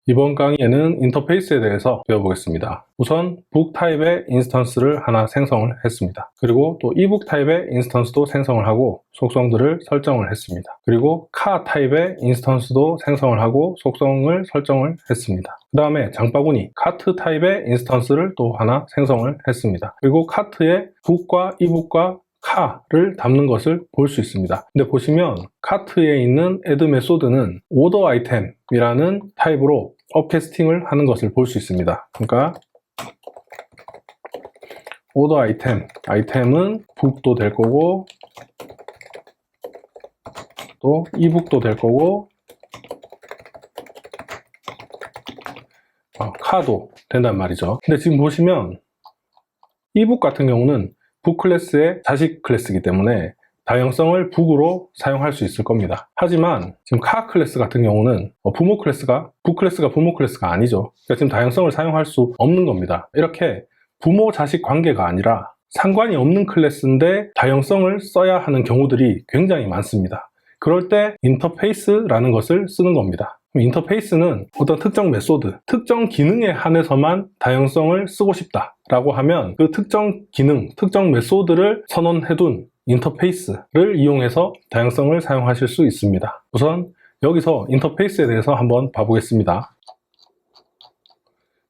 이번 강의에는 인터페이스에 대해서 배워보겠습니다. 우선 북 타입의 인스턴스를 하나 생성을 했습니다. 그리고 또 이북 타입의 인스턴스도 생성을 하고 속성들을 설정을 했습니다. 그리고 카 타입의 인스턴스도 생성을 하고 속성을 설정을 했습니다. 그 다음에 장바구니 카트 타입의 인스턴스를 또 하나 생성을 했습니다. 그리고 카트에 북과 이북과 카를 담는 것을 볼 수 있습니다. 근데 보시면 카트에 있는 add 메소드는 order item이라는 타입으로 업캐스팅을 하는 것을 볼 수 있습니다. 그러니까 order item은 북도 될 거고 또 이북도 될 거고 카도 된단 말이죠. 근데 지금 보시면 이북 같은 경우는 북 클래스의 자식 클래스이기 때문에 다양성을 북으로 사용할 수 있을 겁니다. 하지만 지금 카 클래스 같은 경우는 부모 클래스가 북 클래스가 부모 클래스가 아니죠. 그러니까 지금 다양성을 사용할 수 없는 겁니다. 이렇게 부모 자식 관계가 아니라 상관이 없는 클래스인데 다양성을 써야 하는 경우들이 굉장히 많습니다. 그럴 때 인터페이스라는 것을 쓰는 겁니다. 인터페이스는 어떤 특정 메소드, 특정 기능에 한해서만 다양성을 쓰고 싶다라고 하면 그 특정 기능, 특정 메소드를 선언해둔 인터페이스를 이용해서 다양성을 사용하실 수 있습니다. 우선 여기서 인터페이스에 대해서 한번 봐보겠습니다.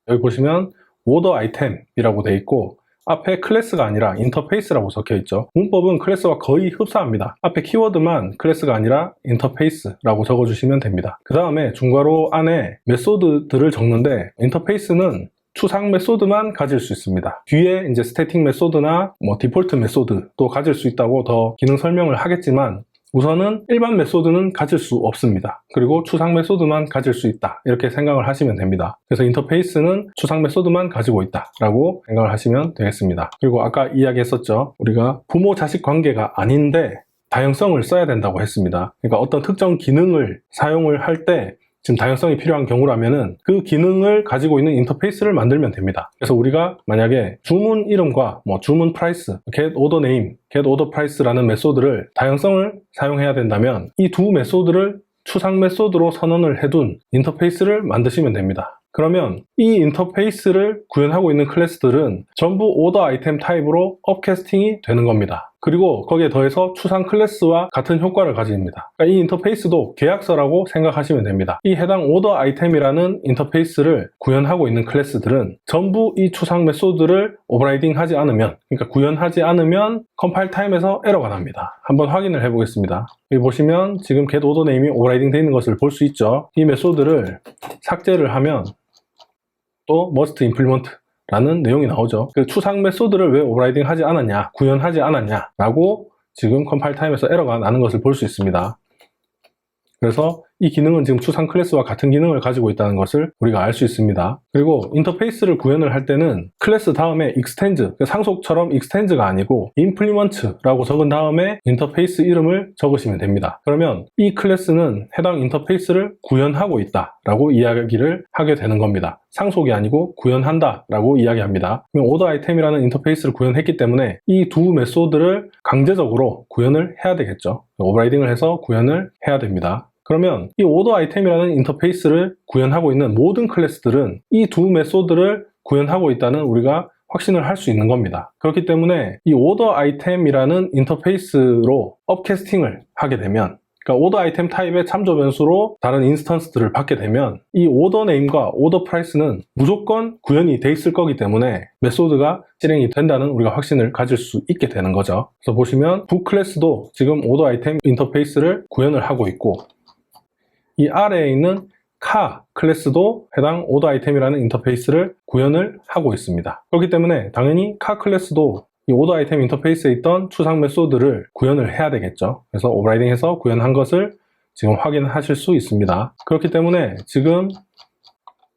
여기 보시면 order item이라고 되어 있고 앞에 클래스가 아니라 인터페이스라고 적혀 있죠. 문법은 클래스와 거의 흡사합니다. 앞에 키워드만 클래스가 아니라 인터페이스라고 적어주시면 됩니다. 그 다음에 중괄호 안에 메소드들을 적는데 인터페이스는 추상 메소드만 가질 수 있습니다. 뒤에 이제 스태틱 메소드나 디폴트 메소드도 가질 수 있다고 더 기능 설명을 하겠지만 우선은 일반 메소드는 가질 수 없습니다. 그리고 추상 메소드만 가질 수 있다. 이렇게 생각을 하시면 됩니다. 그래서 인터페이스는 추상 메소드만 가지고 있다 라고 생각을 하시면 되겠습니다. 그리고 아까 이야기했었죠. 우리가 부모 자식 관계가 아닌데 다양성을 써야 된다고 했습니다. 그러니까 어떤 특정 기능을 사용을 할 때 지금 다양성이 필요한 경우라면은 그 기능을 가지고 있는 인터페이스를 만들면 됩니다. 그래서 우리가 만약에 주문 이름과 주문 프라이스, get order name, get order price라는 메소드를 다양성을 사용해야 된다면 이 두 메소드를 추상 메소드로 선언을 해둔 인터페이스를 만드시면 됩니다. 그러면 이 인터페이스를 구현하고 있는 클래스들은 전부 order item 타입으로 업캐스팅이 되는 겁니다. 그리고 거기에 더해서 추상 클래스와 같은 효과를 가집니다. 그러니까 이 인터페이스도 계약서라고 생각하시면 됩니다. 이 해당 order item이라는 인터페이스를 구현하고 있는 클래스들은 전부 이 추상 메소드를 오버라이딩 하지 않으면, 그러니까 구현하지 않으면 컴파일 타임에서 에러가 납니다. 한번 확인을 해보겠습니다. 여기 보시면 지금 get order name이 오버라이딩 되어 있는 것을 볼 수 있죠. 이 메소드를 삭제를 하면 또 must implement 라는 내용이 나오죠. 그 추상 메소드를 왜 오버라이딩 하지 않았냐, 구현하지 않았냐 라고 지금 컴파일 타임에서 에러가 나는 것을 볼 수 있습니다. 그래서 이 기능은 지금 추상 클래스와 같은 기능을 가지고 있다는 것을 우리가 알 수 있습니다. 그리고 인터페이스를 구현을 할 때는 클래스 다음에 extend, 상속처럼 extend가 아니고 implement라고 적은 다음에 인터페이스 이름을 적으시면 됩니다. 그러면 이 클래스는 해당 인터페이스를 구현하고 있다 라고 이야기를 하게 되는 겁니다. 상속이 아니고 구현한다 라고 이야기합니다. 그럼 order item이라는 인터페이스를 구현했기 때문에 이 두 메소드를 강제적으로 구현을 해야 되겠죠. 오버라이딩을 해서 구현을 해야 됩니다. 그러면 이 order item이라는 인터페이스를 구현하고 있는 모든 클래스들은 이 두 메소드를 구현하고 있다는 우리가 확신을 할 수 있는 겁니다. 그렇기 때문에 이 order item이라는 인터페이스로 업캐스팅을 하게 되면, 그러니까 order item 타입의 참조 변수로 다른 인스턴스들을 받게 되면 이 order name과 order price는 무조건 구현이 돼 있을 거기 때문에 메소드가 실행이 된다는 우리가 확신을 가질 수 있게 되는 거죠. 그래서 보시면 북 클래스도 지금 order item 인터페이스를 구현을 하고 있고 이 아래에 있는 카 클래스도 해당 order item이라는 인터페이스를 구현을 하고 있습니다. 그렇기 때문에 당연히 카 클래스도 이 order item 인터페이스에 있던 추상 메소드를 구현을 해야 되겠죠. 그래서 오버라이딩해서 구현한 것을 지금 확인하실 수 있습니다. 그렇기 때문에 지금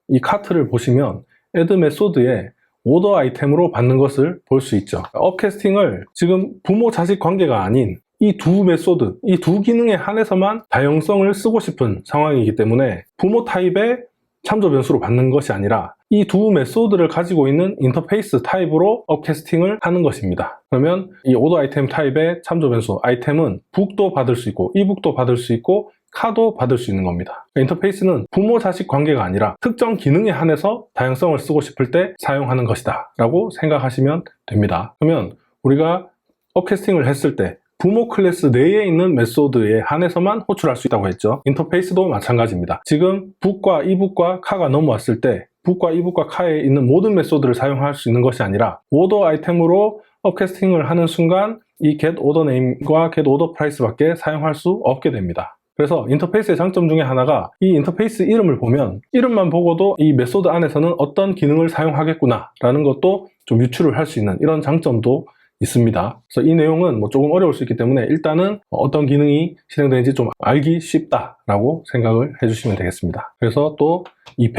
이 카트를 보시면 add 메소드에 order item으로 받는 것을 볼 수 있죠. 업캐스팅을 지금 부모 자식 관계가 아닌 이 두 메소드, 이 두 기능에 한해서만 다양성을 쓰고 싶은 상황이기 때문에 부모 타입의 참조 변수로 받는 것이 아니라 이 두 메소드를 가지고 있는 인터페이스 타입으로 업캐스팅을 하는 것입니다. 그러면 이 order item 타입의 참조 변수 아이템은 북도 받을 수 있고 이북도 받을 수 있고 카도 받을 수 있는 겁니다. 인터페이스는 부모 자식 관계가 아니라 특정 기능에 한해서 다양성을 쓰고 싶을 때 사용하는 것이다 라고 생각하시면 됩니다. 그러면 우리가 업캐스팅을 했을 때 부모 클래스 내에 있는 메소드에 한해서만 호출할 수 있다고 했죠. 인터페이스도 마찬가지입니다. 지금 book과 eBook과 카가 넘어왔을 때 book과 eBook과 카에 있는 모든 메소드를 사용할 수 있는 것이 아니라 오더 아이템으로 업캐스팅을 하는 순간 이 getOrderName과 getOrderPrice밖에 사용할 수 없게 됩니다. 그래서 인터페이스의 장점 중에 하나가 이 인터페이스 이름을 보면 이름만 보고도 이 메소드 안에서는 어떤 기능을 사용하겠구나 라는 것도 좀 유추를 할 수 있는 이런 장점도 있습니다. 그래서 이 내용은 조금 어려울 수 있기 때문에 일단은 어떤 기능이 실행되는지 좀 알기 쉽다라고 생각을 해주시면 되겠습니다. 그래서 또 이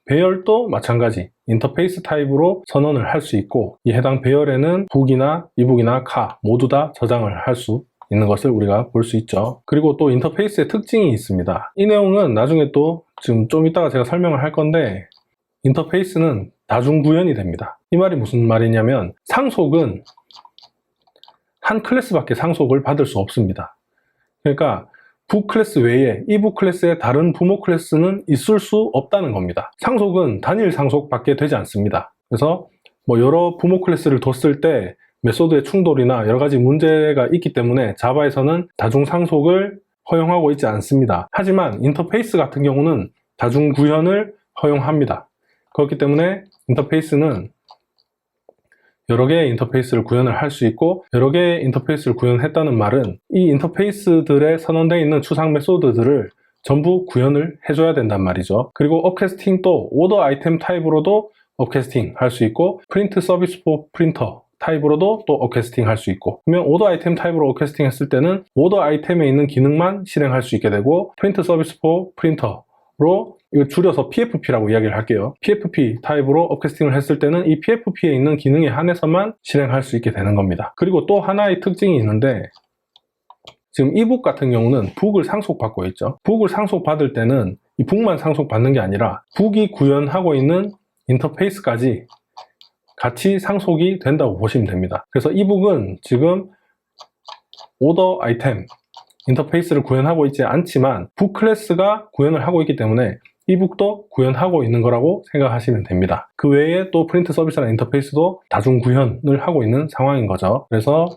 배열도 마찬가지 인터페이스 타입으로 선언을 할 수 있고 이 해당 배열에는 book이나 eBook이나 카 모두 다 저장을 할 수 있는 것을 우리가 볼 수 있죠. 그리고 또 인터페이스의 특징이 있습니다. 이 내용은 나중에 또 지금 좀 이따가 제가 설명을 할 건데 인터페이스는 다중구현이 됩니다. 이 말이 무슨 말이냐면 상속은 한 클래스밖에 상속을 받을 수 없습니다. 그러니까 book 클래스 외에 eBook 클래스의 다른 부모 클래스는 있을 수 없다는 겁니다. 상속은 단일 상속밖에 되지 않습니다. 그래서 여러 부모 클래스를 뒀을 때 메소드의 충돌이나 여러 가지 문제가 있기 때문에 자바에서는 다중 상속을 허용하고 있지 않습니다. 하지만 인터페이스 같은 경우는 다중 구현을 허용합니다. 그렇기 때문에 인터페이스는 여러 개의 인터페이스를 구현을 할 수 있고 여러 개의 인터페이스를 구현했다는 말은 이 인터페이스들에 선언되어 있는 추상 메소드들을 전부 구현을 해줘야 된단 말이죠. 그리고 업캐스팅도 오더 아이템 타입으로도 업캐스팅 할 수 있고 프린트 서비스 포 프린터 타입으로도 또 업캐스팅 할 수 있고 그러면 오더 아이템 타입으로 업캐스팅 했을 때는 오더 아이템에 있는 기능만 실행할 수 있게 되고 프린트 서비스 포 프린터로 이거 줄여서 PFP라고 이야기를 할게요. PFP 타입으로 업캐스팅을 했을 때는 이 PFP에 있는 기능에 한해서만 실행할 수 있게 되는 겁니다. 그리고 또 하나의 특징이 있는데 지금 eBook 같은 경우는 book을 상속받고 있죠. book을 상속받을 때는 이 book만 상속받는 게 아니라 book이 구현하고 있는 인터페이스까지 같이 상속이 된다고 보시면 됩니다. 그래서 eBook은 지금 오더 아이템 인터페이스를 구현하고 있지 않지만 book 클래스가 구현을 하고 있기 때문에 eBook도 구현하고 있는 거라고 생각하시면 됩니다. 그 외에 또 프린트 서비스나 인터페이스도 다중 구현을 하고 있는 상황인 거죠. 그래서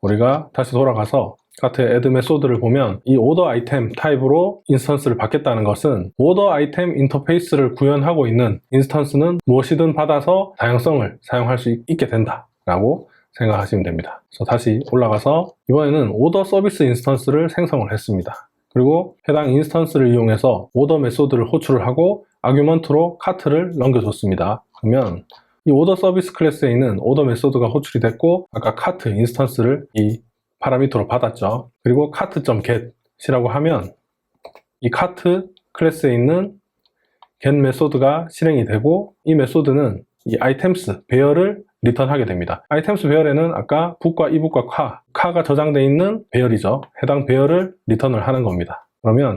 우리가 다시 돌아가서 카트의 add 메소드를 보면 이 order 아이템 타입으로 인스턴스를 받겠다는 것은 order 아이템 인터페이스를 구현하고 있는 인스턴스는 무엇이든 받아서 다양성을 사용할 수 있게 된다 라고 생각하시면 됩니다. 그래서 다시 올라가서 이번에는 order 서비스 인스턴스를 생성을 했습니다. 그리고 해당 인스턴스를 이용해서 오더 메소드를 호출을 하고 아규먼트로 카트를 넘겨줬습니다. 그러면 이 오더 서비스 클래스에 있는 오더 메소드가 호출이 됐고 아까 카트 인스턴스를 이 파라미터로 받았죠. 그리고 카트.get이라고 하면 이 카트 클래스에 있는 get 메소드가 실행이 되고 이 메소드는 이 아이템스 배열을 리턴하게 됩니다. 아이템스 배열에는 아까 book과 eBook과 카가 저장되어 있는 배열이죠. 해당 배열을 리턴을 하는 겁니다. 그러면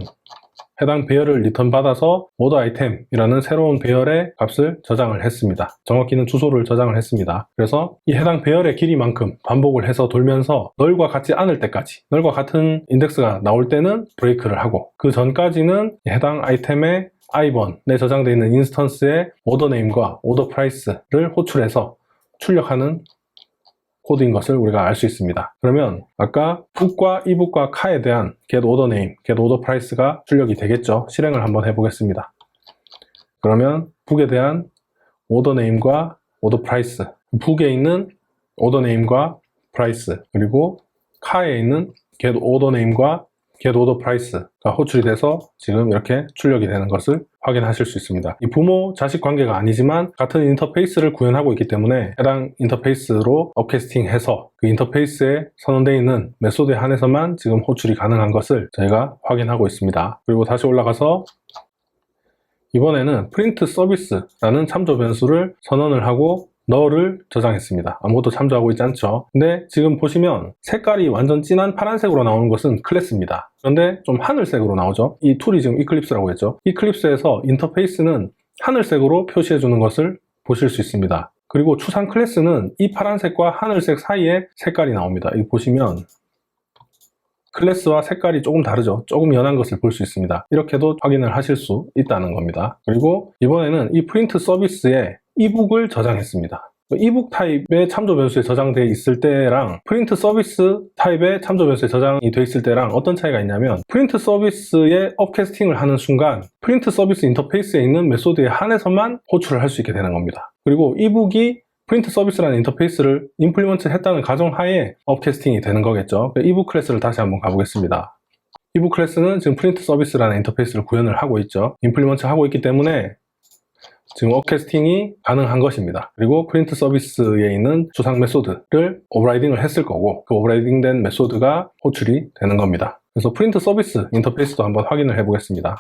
해당 배열을 리턴 받아서 order 아이템이라는 새로운 배열의 값을 저장을 했습니다. 정확히는 주소를 저장을 했습니다. 그래서 이 해당 배열의 길이만큼 반복을 해서 돌면서 널과 같지 않을 때까지 널과 같은 인덱스가 나올 때는 브레이크를 하고 그 전까지는 해당 아이템의 i 번에 저장되어 있는 인스턴스의 order name과 order price를 호출해서 출력하는 코드인 것을 우리가 알 수 있습니다. 그러면 아까 book과 eBook과 카에 대한 get order name, get order price가 출력이 되겠죠. 실행을 한번 해보겠습니다. 그러면 book에 대한 order name과 order price, book에 있는 order name과 price, 그리고 카에 있는 get order name과 get order price가 호출이 돼서 지금 이렇게 출력이 되는 것을 확인하실 수 있습니다. 이 부모 자식 관계가 아니지만 같은 인터페이스를 구현하고 있기 때문에 해당 인터페이스로 업캐스팅해서 그 인터페이스에 선언되어 있는 메소드에 한해서만 지금 호출이 가능한 것을 저희가 확인하고 있습니다. 그리고 다시 올라가서 이번에는 print service라는 참조 변수를 선언을 하고 nul을 저장했습니다. 아무것도 참조하고 있지 않죠. 근데 지금 보시면 색깔이 완전 진한 파란색으로 나오는 것은 클래스입니다. 그런데 좀 하늘색으로 나오죠. 이 툴이 지금 이클립스라고 했죠. 이클립스에서 인터페이스는 하늘색으로 표시해 주는 것을 보실 수 있습니다. 그리고 추상 클래스는 이 파란색과 하늘색 사이에 색깔이 나옵니다. 여기 보시면 클래스와 색깔이 조금 다르죠. 조금 연한 것을 볼 수 있습니다. 이렇게도 확인을 하실 수 있다는 겁니다. 그리고 이번에는 이 프린트 서비스에 이북을 저장했습니다. 이북 타입의 참조 변수에 저장되어 있을 때랑 프린트 서비스 타입의 참조 변수에 저장이 되어 있을 때랑 어떤 차이가 있냐면, 프린트 서비스에 업캐스팅을 하는 순간 프린트 서비스 인터페이스에 있는 메소드에 한해서만 호출을 할 수 있게 되는 겁니다. 그리고 이북이 프린트 서비스라는 인터페이스를 임플리먼트 했다는 가정하에 업캐스팅이 되는 거겠죠. 이북 클래스를 다시 한번 가보겠습니다. 이북 클래스는 지금 프린트 서비스라는 인터페이스를 구현을 하고 있죠. 임플리먼트 하고 있기 때문에 지금 업캐스팅이 가능한 것입니다. 그리고 프린트 서비스에 있는 추상 메소드를 오버라이딩을 했을 거고, 그 오버라이딩된 메소드가 호출이 되는 겁니다. 그래서 프린트 서비스 인터페이스도 한번 확인을 해보겠습니다.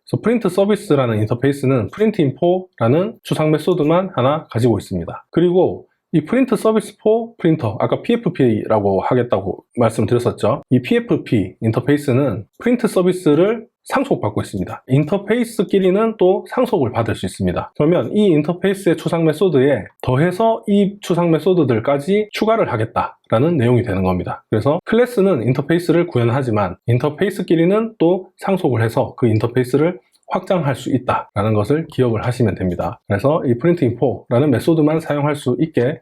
그래서 프린트 서비스라는 인터페이스는 프린트 인포라는 추상 메소드만 하나 가지고 있습니다. 그리고 이 프린트 서비스 포 프린터, 아까 PFP라고 하겠다고 말씀드렸었죠. 이 PFP 인터페이스는 프린트 서비스를 상속받고 있습니다. 인터페이스끼리는 또 상속을 받을 수 있습니다. 그러면 이 인터페이스의 추상 메소드에 더해서 이 추상 메소드들까지 추가를 하겠다라는 내용이 되는 겁니다. 그래서 클래스는 인터페이스를 구현하지만 인터페이스끼리는 또 상속을 해서 그 인터페이스를 확장할 수 있다라는 것을 기억을 하시면 됩니다. 그래서 이 프린트 인포라는 메소드만 사용할 수 있게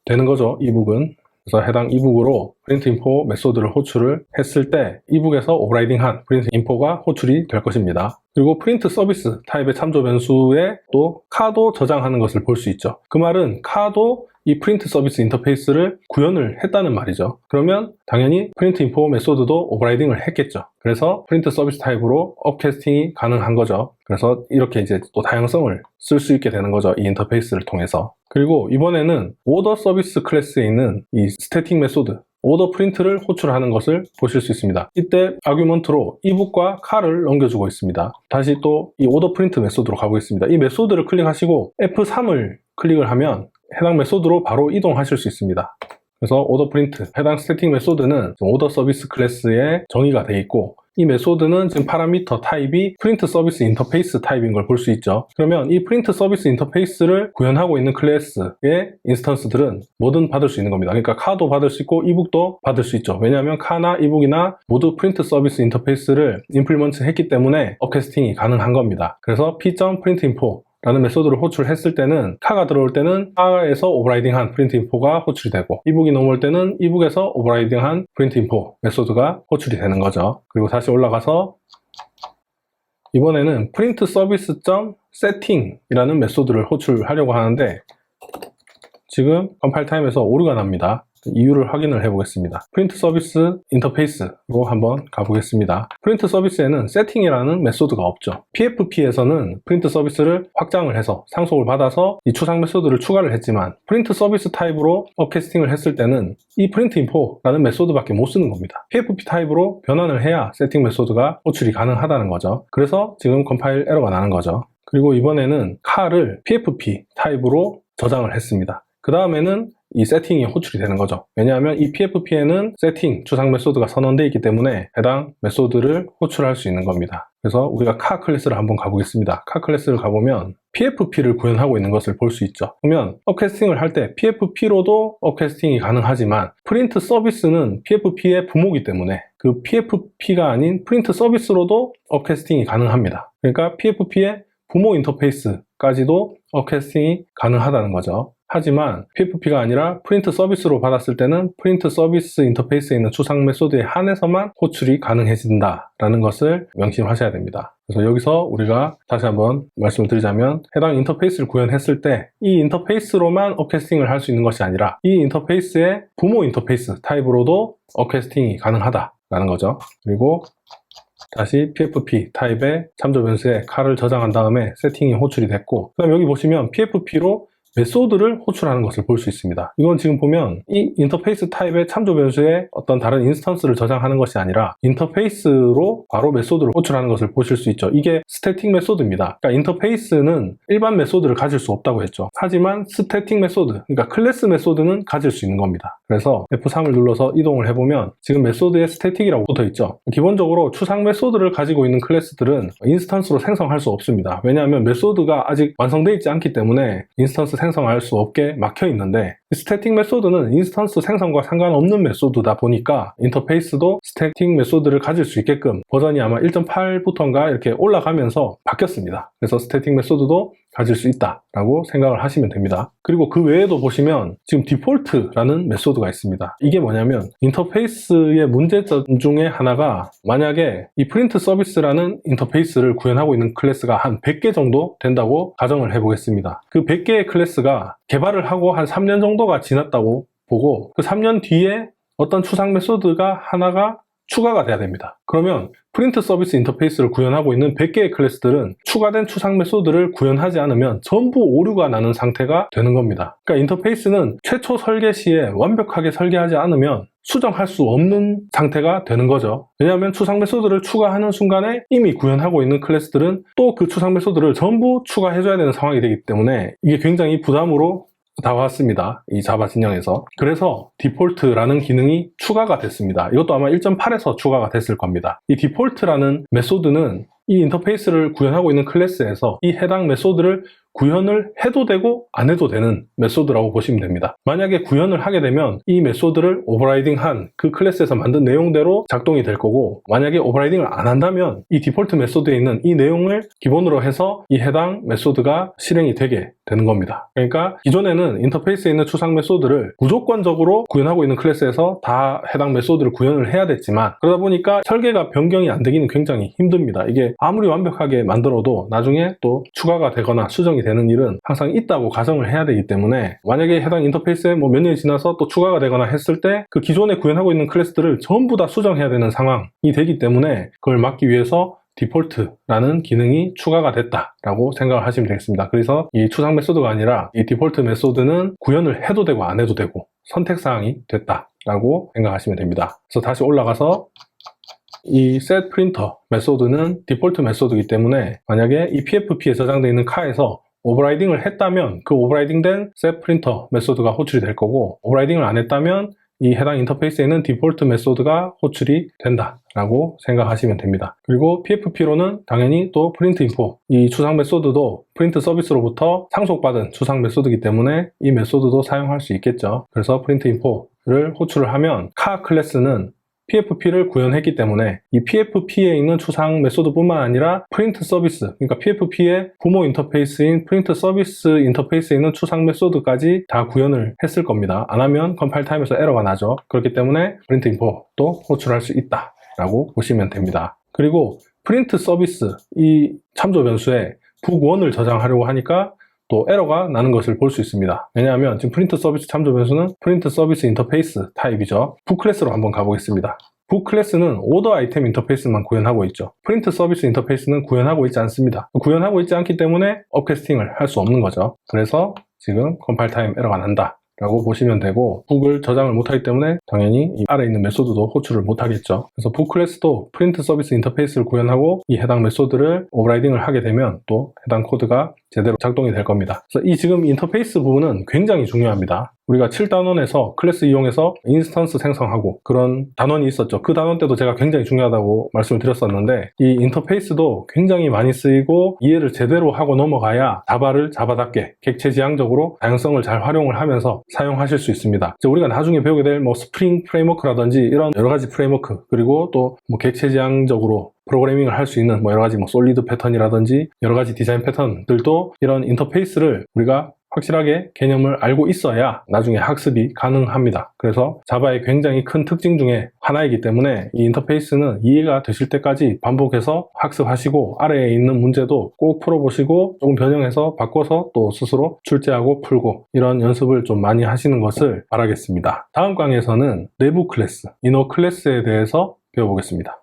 되는 거죠, 이북은. 그래서 해당 이북으로 프린트 인포 메소드를 호출을 했을 때 이북에서 오버라이딩한 프린트 인포가 호출이 될 것입니다. 그리고 프린트 서비스 타입의 참조 변수에 또 카도 저장하는 것을 볼 수 있죠. 그 말은 카도 이 프린트 서비스 인터페이스를 구현을 했다는 말이죠. 그러면 당연히 프린트 인포 메소드도 오버라이딩을 했겠죠. 그래서 프린트 서비스 타입으로 업캐스팅이 가능한 거죠. 그래서 이렇게 이제 또 다양성을 쓸 수 있게 되는 거죠, 이 인터페이스를 통해서. 그리고 이번에는 오더 서비스 클래스에 있는 이 스태틱 메소드 오더 프린트를 호출하는 것을 보실 수 있습니다. 이때 아규먼트로 이북과 칼을 넘겨주고 있습니다. 다시 또 이 오더 프린트 메소드로 가보겠습니다. 이 메소드를 클릭하시고 F3을 클릭을 하면 해당 메소드로 바로 이동하실 수 있습니다. 그래서 오더 프린트, 해당 스태틱 메소드는 오더 서비스 클래스에 정의가 되어 있고, 이 메소드는 지금 파라미터 타입이 프린트 서비스 인터페이스 타입인 걸 볼 수 있죠. 그러면 이 프린트 서비스 인터페이스를 구현하고 있는 클래스의 인스턴스들은 뭐든 받을 수 있는 겁니다. 그러니까 카도 받을 수 있고 이북도 받을 수 있죠. 왜냐하면 카나 이북이나 모두 프린트 서비스 인터페이스를 임플리먼트 했기 때문에 업캐스팅이 가능한 겁니다. 그래서 p.printinfo 라는 메소드를 호출했을 때는 카가 들어올 때는 카에서 오버라이딩한 프린트 인포가 호출이 되고, 이북이 넘어올 때는 이북에서 오버라이딩한 프린트 인포 메소드가 호출이 되는 거죠. 그리고 다시 올라가서 이번에는 프린트 서비스.setting 이라는 메소드를 호출하려고 하는데 지금 컴파일 타임에서 오류가 납니다. 이유를 확인을 해보겠습니다. 프린트 서비스 인터페이스로 한번 가보겠습니다. 프린트 서비스에는 세팅이라는 메소드가 없죠. PFP에서는 프린트 서비스를 확장을 해서 상속을 받아서 이 추상 메소드를 추가를 했지만 프린트 서비스 타입으로 업캐스팅을 했을 때는 이 프린트 인포라는 메소드밖에 못 쓰는 겁니다. PFP 타입으로 변환을 해야 세팅 메소드가 호출이 가능하다는 거죠. 그래서 지금 컴파일 에러가 나는 거죠. 그리고 이번에는 칼을 PFP 타입으로 저장을 했습니다. 그 다음에는 이 세팅이 호출이 되는 거죠. 왜냐하면 이 PFP에는 세팅, 추상 메소드가 선언되어 있기 때문에 해당 메소드를 호출할 수 있는 겁니다. 그래서 우리가 카 클래스를 한번 가보겠습니다. 카 클래스를 가보면 PFP를 구현하고 있는 것을 볼 수 있죠. 그러면 업캐스팅을 할 때 PFP로도 업캐스팅이 가능하지만 프린트 서비스는 PFP의 부모이기 때문에 그 PFP가 아닌 프린트 서비스로도 업캐스팅이 가능합니다. 그러니까 PFP의 부모 인터페이스까지도 업캐스팅이 가능하다는 거죠. 하지만 PFP가 아니라 프린트 서비스로 받았을 때는 프린트 서비스 인터페이스에 있는 추상 메소드에 한해서만 호출이 가능해진다라는 것을 명심하셔야 됩니다. 그래서 여기서 우리가 다시 한번 말씀을 드리자면 해당 인터페이스를 구현했을 때 이 인터페이스로만 업캐스팅을 할 수 있는 것이 아니라 이 인터페이스의 부모 인터페이스 타입으로도 업캐스팅이 가능하다라는 거죠. 그리고 다시 PFP 타입의 참조 변수에 칼을 저장한 다음에 세팅이 호출이 됐고, 그 다음 여기 보시면 PFP로 메소드를 호출하는 것을 볼 수 있습니다. 이건 지금 보면 이 인터페이스 타입의 참조 변수에 어떤 다른 인스턴스를 저장하는 것이 아니라 인터페이스로 바로 메소드를 호출하는 것을 보실 수 있죠. 이게 스태틱 메소드입니다. 그러니까 인터페이스는 일반 메소드를 가질 수 없다고 했죠. 하지만 스태틱 메소드, 그러니까 클래스 메소드는 가질 수 있는 겁니다. 그래서 F3을 눌러서 이동을 해보면 지금 메소드에 스태틱이라고 붙어있죠. 기본적으로 추상 메소드를 가지고 있는 클래스들은 인스턴스로 생성할 수 없습니다. 왜냐하면 메소드가 아직 완성되어 있지 않기 때문에 인스턴스 생성할 수 없게 막혀 있는데, 스태틱 메소드는 인스턴스 생성과 상관없는 메소드다 보니까 인터페이스도 스태틱 메소드를 가질 수 있게끔 버전이 아마 1.8부터인가 이렇게 올라가면서 바뀌었습니다. 그래서 스태틱 메소드도 가질 수 있다라고 생각을 하시면 됩니다. 그리고 그 외에도 보시면 지금 디폴트라는 메소드가 있습니다. 이게 뭐냐면 인터페이스의 문제점 중에 하나가, 만약에 이 프린트 서비스라는 인터페이스를 구현하고 있는 클래스가 한 100개 정도 된다고 가정을 해보겠습니다. 그 100개의 클래스가 개발을 하고 한 3년 정도가 지났다고 보고, 그 3년 뒤에 어떤 추상 메소드가 하나가 추가가 돼야 됩니다. 그러면 프린트 서비스 인터페이스를 구현하고 있는 100개의 클래스들은 추가된 추상 메소드를 구현하지 않으면 전부 오류가 나는 상태가 되는 겁니다. 그러니까 인터페이스는 최초 설계 시에 완벽하게 설계하지 않으면 수정할 수 없는 상태가 되는 거죠. 왜냐하면 추상 메소드를 추가하는 순간에 이미 구현하고 있는 클래스들은 또 그 추상 메소드를 전부 추가해줘야 되는 상황이 되기 때문에 이게 굉장히 부담으로 다가왔습니다. 이 자바 진영에서. 그래서 디폴트라는 기능이 추가가 됐습니다. 이것도 아마 1.8에서 추가가 됐을 겁니다. 이 디폴트라는 메소드는 이 인터페이스를 구현하고 있는 클래스에서 이 해당 메소드를 구현을 해도 되고 안 해도 되는 메소드라고 보시면 됩니다. 만약에 구현을 하게 되면 이 메소드를 오버라이딩한 그 클래스에서 만든 내용대로 작동이 될 거고, 만약에 오버라이딩을 안 한다면 이 디폴트 메소드에 있는 이 내용을 기본으로 해서 이 해당 메소드가 실행이 되게 되는 겁니다. 그러니까 기존에는 인터페이스에 있는 추상 메소드를 무조건적으로 구현하고 있는 클래스에서 다 해당 메소드를 구현을 해야 됐지만, 그러다 보니까 설계가 변경이 안 되기는 굉장히 힘듭니다. 이게 아무리 완벽하게 만들어도 나중에 또 추가가 되거나 수정이 되는 일은 항상 있다고 가정을 해야 되기 때문에, 만약에 해당 인터페이스에 뭐 몇 년이 지나서 또 추가가 되거나 했을 때 그 기존에 구현하고 있는 클래스들을 전부 다 수정해야 되는 상황이 되기 때문에, 그걸 막기 위해서 디폴트라는 기능이 추가가 됐다라고 생각을 하시면 되겠습니다. 그래서 이 추상 메소드가 아니라 이 디폴트 메소드는 구현을 해도 되고 안 해도 되고 선택사항이 됐다라고 생각하시면 됩니다. 그래서 다시 올라가서 이 setPrinter 메소드는 디폴트 메소드이기 때문에, 만약에 이 PFP에 저장되어 있는 카에서 오버라이딩을 했다면 그 오버라이딩된 setPrinter 메소드가 호출이 될 거고, 오버라이딩을 안 했다면 이 해당 인터페이스에 있는 디폴트 메소드가 호출이 된다라고 생각하시면 됩니다. 그리고 PFP로는 당연히 또 printInfo, 이 추상 메소드도 프린트 서비스로부터 상속받은 추상 메소드이기 때문에 이 메소드도 사용할 수 있겠죠. 그래서 printInfo를 호출을 하면 카 클래스는 PFP를 구현했기 때문에 이 PFP에 있는 추상 메소드뿐만 아니라 프린트 서비스, 그러니까 PFP의 부모 인터페이스인 프린트 서비스 인터페이스에 있는 추상 메소드까지 다 구현을 했을 겁니다. 안 하면 컴파일 타임에서 에러가 나죠. 그렇기 때문에 프린트 인포도 호출할 수 있다라고 보시면 됩니다. 그리고 프린트 서비스, 이 참조 변수에 북1을 저장하려고 하니까 또 에러가 나는 것을 볼 수 있습니다. 왜냐하면 지금 프린트 서비스 참조 변수는 프린트 서비스 인터페이스 타입이죠. 북 클래스로 한번 가보겠습니다. 북 클래스는 오더 아이템 인터페이스만 구현하고 있죠. 프린트 서비스 인터페이스는 구현하고 있지 않습니다. 구현하고 있지 않기 때문에 업캐스팅을 할 수 없는 거죠. 그래서 지금 컴파일 타임 에러가 난다 라고 보시면 되고, 북을 저장을 못하기 때문에 당연히 이 아래에 있는 메소드도 호출을 못하겠죠. 그래서 북 클래스도 프린트 서비스 인터페이스를 구현하고 이 해당 메소드를 오버라이딩을 하게 되면 또 해당 코드가 제대로 작동이 될 겁니다. 그래서 이 지금 인터페이스 부분은 굉장히 중요합니다. 우리가 7단원에서 클래스 이용해서 인스턴스 생성하고 그런 단원이 있었죠. 그 단원 때도 제가 굉장히 중요하다고 말씀을 드렸었는데, 이 인터페이스도 굉장히 많이 쓰이고 이해를 제대로 하고 넘어가야 자바를 자바답게 객체지향적으로 다양성을 잘 활용을 하면서 사용하실 수 있습니다. 우리가 나중에 배우게 될 뭐 스프링 프레임워크라든지 이런 여러 가지 프레임워크, 그리고 또 뭐 객체지향적으로 프로그래밍을 할 수 있는 뭐 여러 가지 뭐 솔리드 패턴이라든지 여러 가지 디자인 패턴들도 이런 인터페이스를 우리가 확실하게 개념을 알고 있어야 나중에 학습이 가능합니다. 그래서 자바의 굉장히 큰 특징 중에 하나이기 때문에 이 인터페이스는 이해가 되실 때까지 반복해서 학습하시고, 아래에 있는 문제도 꼭 풀어보시고 조금 변형해서 바꿔서 또 스스로 출제하고 풀고 이런 연습을 좀 많이 하시는 것을 바라겠습니다. 다음 강의에서는 내부 클래스, 이너 클래스에 대해서 배워보겠습니다.